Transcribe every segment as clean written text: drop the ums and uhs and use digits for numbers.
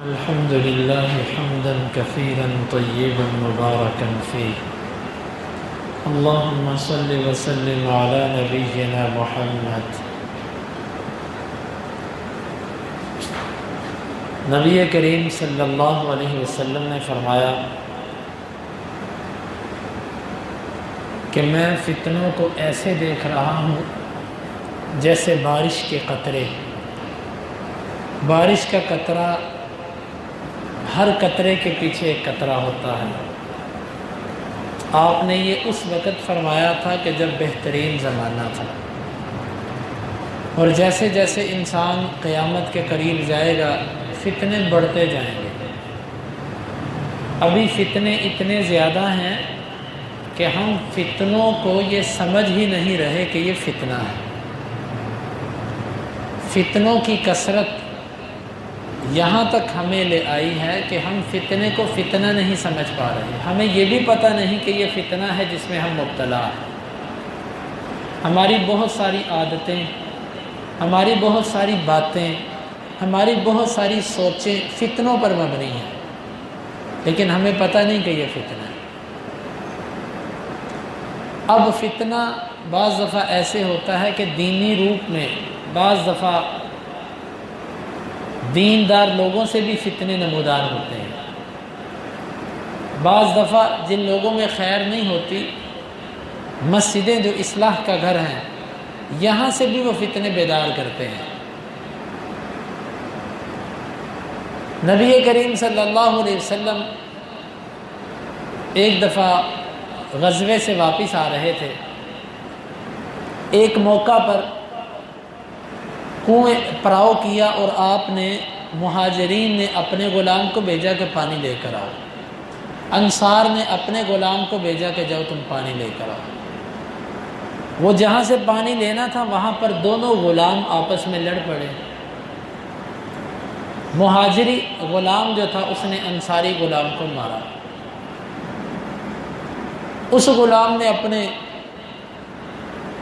الحمد لله حمدا كثيرا طيبا مباركا فيه. اللهم صل وسلم على نبينا محمد. نبی کریم صلی اللہ علیہ وسلم نے فرمایا کہ میں فتنوں کو ایسے دیکھ رہا ہوں جیسے بارش کے قطرے. بارش کا قطرہ ہر قطرے کے پیچھے ایک قطرہ ہوتا ہے. آپ نے یہ اس وقت فرمایا تھا کہ جب بہترین زمانہ تھا، اور جیسے جیسے انسان قیامت کے قریب جائے گا فتنے بڑھتے جائیں گے. ابھی فتنے اتنے زیادہ ہیں کہ ہم فتنوں کو یہ سمجھ ہی نہیں رہے کہ یہ فتنہ ہے. فتنوں کی کثرت یہاں تک ہمیں لے آئی ہے کہ ہم فتنے کو فتنہ نہیں سمجھ پا رہے. ہمیں یہ بھی پتہ نہیں کہ یہ فتنہ ہے جس میں ہم مبتلا ہیں. ہماری بہت ساری عادتیں، ہماری بہت ساری باتیں، ہماری بہت ساری سوچیں فتنوں پر مبنی ہیں، لیکن ہمیں پتہ نہیں کہ یہ فتنہ ہے. اب فتنہ بعض دفعہ ایسے ہوتا ہے کہ دینی روپ میں، بعض دفعہ دیندار لوگوں سے بھی فتنے نمودار ہوتے ہیں. بعض دفعہ جن لوگوں میں خیر نہیں ہوتی، مسجدیں جو اصلاح کا گھر ہیں، یہاں سے بھی وہ فتنے بیدار کرتے ہیں. نبی کریم صلی اللہ علیہ وسلم ایک دفعہ غزوے سے واپس آ رہے تھے. ایک موقع پر کنویں پراؤ کیا اور آپ نے، مہاجرین نے اپنے غلام کو بھیجا کہ پانی لے کر آؤ. انصار نے اپنے غلام کو بھیجا کہ جاؤ تم پانی لے کر آؤ. وہ جہاں سے پانی لینا تھا وہاں پر دونوں غلام آپس میں لڑ پڑے. مہاجری غلام جو تھا اس نے انصاری غلام کو مارا. اس غلام نے اپنے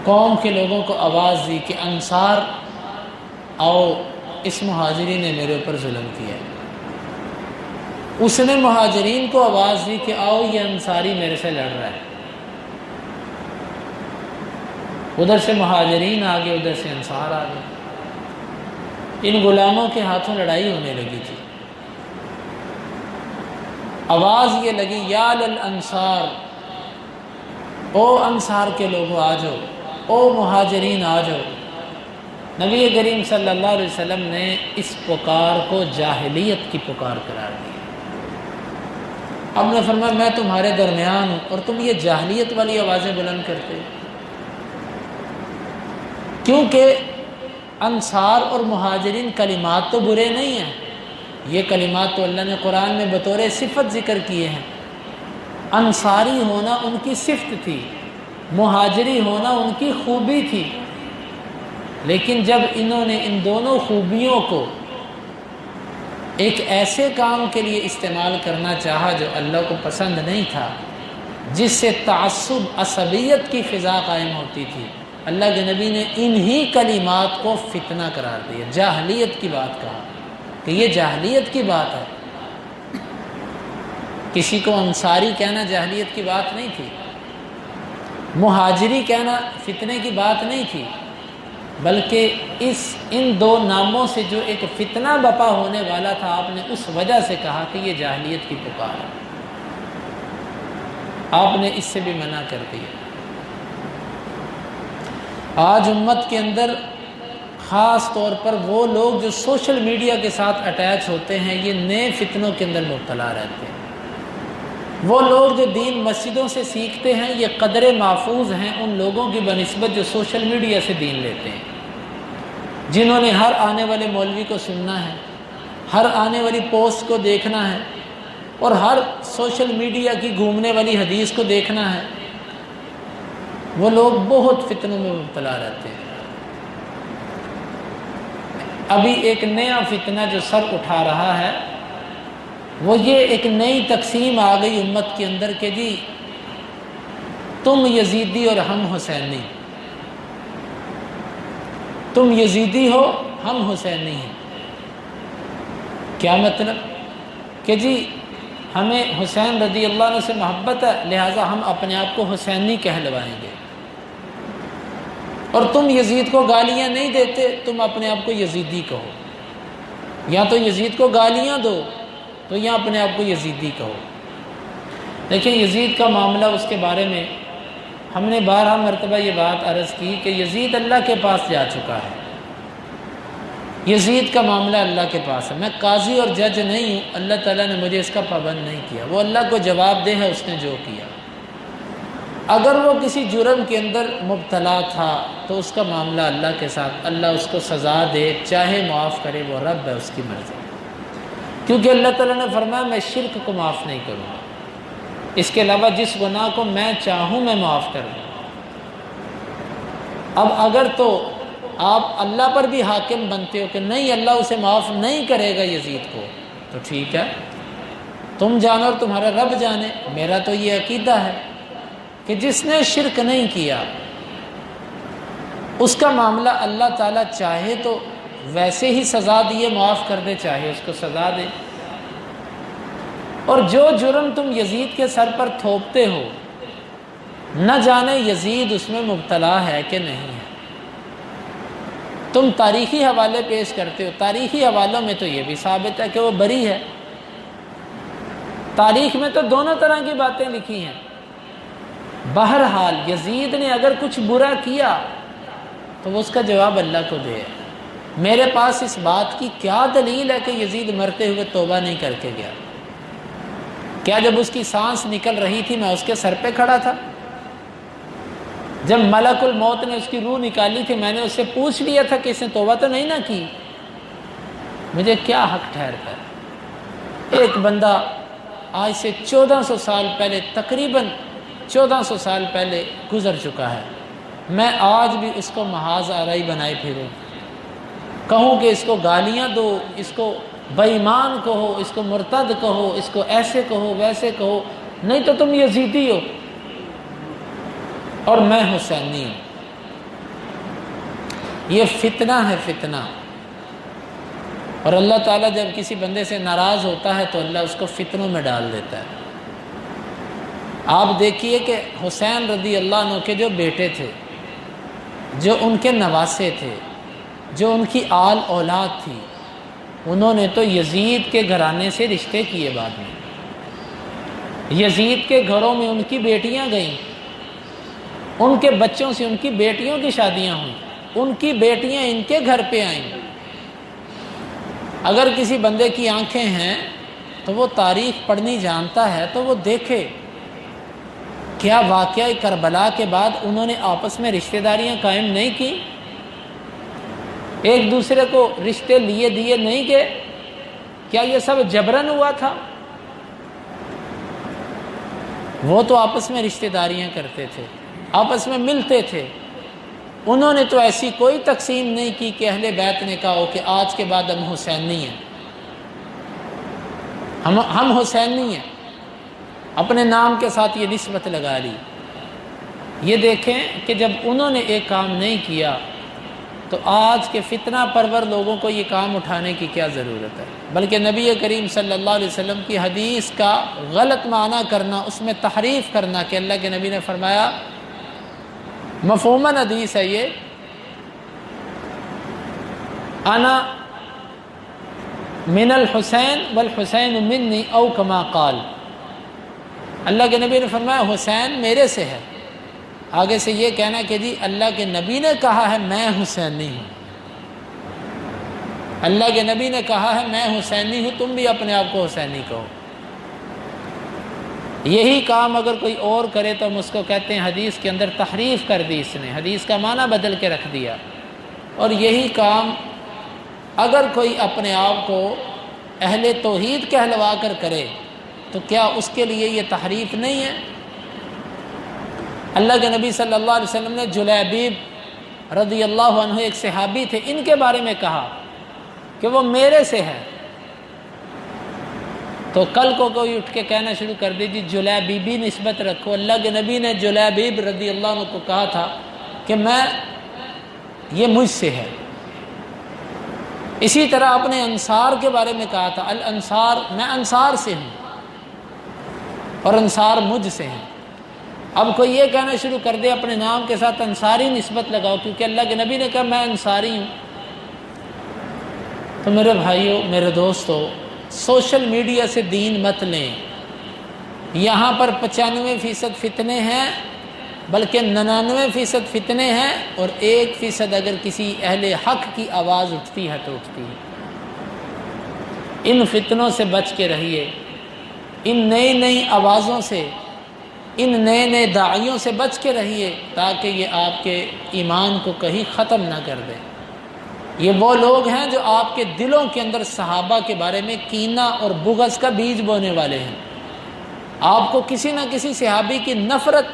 قوم کے لوگوں کو آواز دی کہ انصار آؤ، اس مہاجری نے میرے اوپر ظلم کیا ہے. اس نے مہاجرین کو آواز دی کہ آؤ، یہ انصاری میرے سے لڑ رہا ہے. ادھر سے مہاجرین آگے، ادھر سے انصار آگے. ان غلاموں کے ہاتھوں لڑائی ہونے لگی تھی. آواز یہ لگی، یا للانصار، او انصار کے لوگوں آ جاؤ، او مہاجرین آ جاؤ. نبی کریم صلی اللہ علیہ وسلم نے اس پکار کو جاہلیت کی پکار قرار دی. اب نے فرمایا میں تمہارے درمیان ہوں اور تم یہ جاہلیت والی آوازیں بلند کرتے ہو. کیونکہ انصار اور مہاجرین کلمات تو برے نہیں ہیں، یہ کلمات تو اللہ نے قرآن میں بطور صفت ذکر کیے ہیں. انصاری ہونا ان کی صفت تھی، مہاجری ہونا ان کی خوبی تھی. لیکن جب انہوں نے ان دونوں خوبیوں کو ایک ایسے کام کے لیے استعمال کرنا چاہا جو اللہ کو پسند نہیں تھا، جس سے تعصب، عصبیت کی فضا قائم ہوتی تھی، اللہ کے نبی نے انہی کلمات کو فتنہ قرار دیا، جاہلیت کی بات کہا کہ یہ جاہلیت کی بات ہے. کسی کو انصاری کہنا جاہلیت کی بات نہیں تھی، مہاجری کہنا فتنے کی بات نہیں تھی، بلکہ ان دو ناموں سے جو ایک فتنہ بپا ہونے والا تھا، آپ نے اس وجہ سے کہا کہ یہ جاہلیت کی پکار ہے. آپ نے اس سے بھی منع کر دیا. آج امت کے اندر خاص طور پر وہ لوگ جو سوشل میڈیا کے ساتھ اٹیچ ہوتے ہیں، یہ نئے فتنوں کے اندر مبتلا رہتے ہیں. وہ لوگ جو دین مسجدوں سے سیکھتے ہیں، یہ قدر محفوظ ہیں ان لوگوں کی بنسبت جو سوشل میڈیا سے دین لیتے ہیں، جنہوں نے ہر آنے والے مولوی کو سننا ہے، ہر آنے والی پوسٹ کو دیکھنا ہے، اور ہر سوشل میڈیا کی گھومنے والی حدیث کو دیکھنا ہے. وہ لوگ بہت فتنوں میں مبتلا رہتے ہیں. ابھی ایک نیا فتنہ جو سر اٹھا رہا ہے وہ یہ ایک نئی تقسیم آ گئی امت کے اندر کہ جی تم یزیدی اور ہم حسینی، تم یزیدی ہو ہم حسینی ہیں. کیا مطلب؟ کہ جی ہمیں حسین رضی اللہ عنہ سے محبت ہے لہٰذا ہم اپنے آپ کو حسینی کہلوائیں گے، اور تم یزید کو گالیاں نہیں دیتے، تم اپنے آپ کو یزیدی کہو، یا تو یزید کو گالیاں دو تو یا اپنے آپ کو یزیدی کہو۔ دیکھیں یزید کا معاملہ، اس کے بارے میں ہم نے 12 مرتبہ یہ بات عرض کی کہ یزید اللہ کے پاس جا چکا ہے، یزید کا معاملہ اللہ کے پاس ہے، میں قاضی اور جج نہیں ہوں، اللہ تعالیٰ نے مجھے اس کا پابند نہیں کیا، وہ اللہ کو جواب دہ ہے اس نے جو کیا۔ اگر وہ کسی جرم کے اندر مبتلا تھا تو اس کا معاملہ اللہ کے ساتھ، اللہ اس کو سزا دے چاہے معاف کرے، وہ رب ہے، اس کی مرضی، کیونکہ اللہ تعالیٰ نے فرمایا میں شرک کو معاف نہیں کروں گا، اس کے علاوہ جس گناہ کو میں چاہوں میں معاف کر دوں۔ اب اگر تو آپ اللہ پر بھی حاکم بنتے ہو کہ نہیں اللہ اسے معاف نہیں کرے گا یزید کو، تو ٹھیک ہے، تم جانو اور تمہارا رب جانے۔ میرا تو یہ عقیدہ ہے کہ جس نے شرک نہیں کیا اس کا معاملہ اللہ تعالیٰ چاہے تو ویسے ہی سزا دیے معاف کر دے، چاہے اس کو سزا دے۔ اور جو جرم تم یزید کے سر پر تھوپتے ہو، نہ جانے یزید اس میں مبتلا ہے کہ نہیں ہے۔ تم تاریخی حوالے پیش کرتے ہو، تاریخی حوالوں میں تو یہ بھی ثابت ہے کہ وہ بری ہے، تاریخ میں تو دونوں طرح کی باتیں لکھی ہیں۔ بہرحال یزید نے اگر کچھ برا کیا تو وہ اس کا جواب اللہ کو دے۔ میرے پاس اس بات کی کیا دلیل ہے کہ یزید مرتے ہوئے توبہ نہیں کر کے گیا؟ کیا جب اس کی سانس نکل رہی تھی میں اس کے سر پہ کھڑا تھا؟ جب ملک الموت نے اس کی روح نکالی تھی میں نے اس سے پوچھ لیا تھا کہ اس نے توبہ تو نہیں نہ کی؟ مجھے کیا حق ٹھہرتا ہے؟ ایک بندہ آج سے 1400 سال پہلے، تقریباً 1400 سال پہلے گزر چکا ہے، میں آج بھی اس کو محاذ آرائی بنائے پھروں، کہوں کہ اس کو گالیاں دو، اس کو بے ایمان کہو، اس کو مرتد کہو، اس کو ایسے کہو ویسے کہو، نہیں تو تم یزیدی ہو اور میں حسینی ہوں۔ یہ فتنہ ہے، فتنہ۔ اور اللہ تعالیٰ جب کسی بندے سے ناراض ہوتا ہے تو اللہ اس کو فتنوں میں ڈال دیتا ہے۔ آپ دیکھیے کہ حسین رضی اللہ عنہ کے جو بیٹے تھے، جو ان کے نواسے تھے، جو ان کی آل اولاد تھی، انہوں نے تو یزید کے گھرانے سے رشتے کیے۔ بعد میں یزید کے گھروں میں ان کی بیٹیاں گئیں، ان کے بچوں سے ان کی بیٹیوں کی شادیاں ہوئیں، ان کی بیٹیاں ان کے گھر پہ آئیں۔ اگر کسی بندے کی آنکھیں ہیں تو وہ تاریخ پڑھنی جانتا ہے تو وہ دیکھے کیا واقعہ کربلا کے بعد انہوں نے آپس میں رشتہ داریاں قائم نہیں کی، ایک دوسرے کو رشتے لیے دیے نہیں گئے؟ کیا یہ سب جبرن ہوا تھا؟ وہ تو آپس میں رشتہ داریاں کرتے تھے، آپس میں ملتے تھے۔ انہوں نے تو ایسی کوئی تقسیم نہیں کی کہ اہل بیت نے کہا ہو کہ آج کے بعد ہم حسینی ہیں، ہم حسینی ہیں، اپنے نام کے ساتھ یہ نسبت لگا لی۔ یہ دیکھیں کہ جب انہوں نے ایک کام نہیں کیا تو آج کے فتنہ پرور لوگوں کو یہ کام اٹھانے کی کیا ضرورت ہے؟ بلکہ نبی کریم صلی اللہ علیہ وسلم کی حدیث کا غلط معنی کرنا، اس میں تحریف کرنا کہ اللہ کے نبی نے فرمایا، مفہوماً حدیث ہے یہ، انا من الحسین والحسین منی او کما قال، اللہ کے نبی نے فرمایا حسین میرے سے ہے، آگے سے یہ کہنا کہ جی اللہ کے نبی نے کہا ہے میں حسینی ہوں، اللہ کے نبی نے کہا ہے میں حسینی ہوں، تم بھی اپنے آپ کو حسینی کہو۔ یہی کام اگر کوئی اور کرے تو ہم اس کو کہتے ہیں حدیث کے اندر تحریف کر دی، اس نے حدیث کا معنی بدل کے رکھ دیا۔ اور یہی کام اگر کوئی اپنے آپ کو اہل توحید کہلوا کر کرے تو کیا اس کے لیے یہ تحریف نہیں ہے؟ اللہ کے نبی صلی اللہ علیہ وسلم نے جلیبیب رضی اللہ عنہ ایک صحابی تھے، ان کے بارے میں کہا کہ وہ میرے سے ہے، تو کل کو کوئی اٹھ کے کہنا شروع کر دی جی جلیبیبی نسبت رکھو۔ اللہ کے نبی نے جلیبیب رضی اللہ عنہ کو کہا تھا کہ یہ مجھ سے ہے۔ اسی طرح اپنے انصار کے بارے میں کہا تھا، الانصار، میں انصار سے ہوں اور انصار مجھ سے ہیں۔ اب کوئی یہ کہنا شروع کر دے اپنے نام کے ساتھ انصاری نسبت لگاؤ کیونکہ اللہ کے نبی نے کہا میں انصاری ہوں، تو میرے بھائیوں، میرے دوستو، سوشل میڈیا سے دین مت لیں۔ یہاں پر 95% فتنے ہیں، بلکہ 99% فتنے ہیں، اور 1% اگر کسی اہل حق کی آواز اٹھتی ہے تو اٹھتی ہے۔ ان فتنوں سے بچ کے رہیے، ان نئی آوازوں سے، ان نئے داعیوں سے بچ کے رہیے، تاکہ یہ آپ کے ایمان کو کہیں ختم نہ کر دیں۔ یہ وہ لوگ ہیں جو آپ کے دلوں کے اندر صحابہ کے بارے میں کینہ اور بغض کا بیج بونے والے ہیں۔ آپ کو کسی نہ کسی صحابی کی نفرت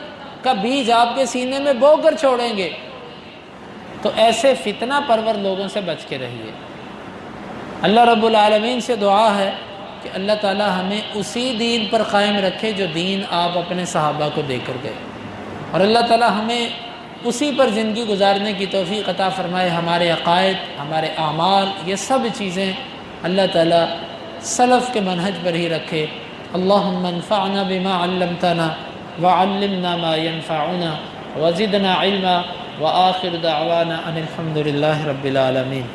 کا بیج آپ کے سینے میں بو کر چھوڑیں گے، تو ایسے فتنہ پرور لوگوں سے بچ کے رہیے۔ اللہ رب العالمین سے دعا ہے کہ اللہ تعالی ہمیں اسی دین پر قائم رکھے جو دین آپ اپنے صحابہ کو دے کر گئے، اور اللہ تعالی ہمیں اسی پر زندگی گزارنے کی توفیق عطا فرمائے۔ ہمارے عقائد، ہمارے اعمال، یہ سب چیزیں اللہ تعالی سلف کے منہج پر ہی رکھے۔ اللہم انفعنا بما علمتنا وعلمنا ما ينفعنا وزدنا علما، وآخر دعوانا ان الحمد للہ رب العالمین۔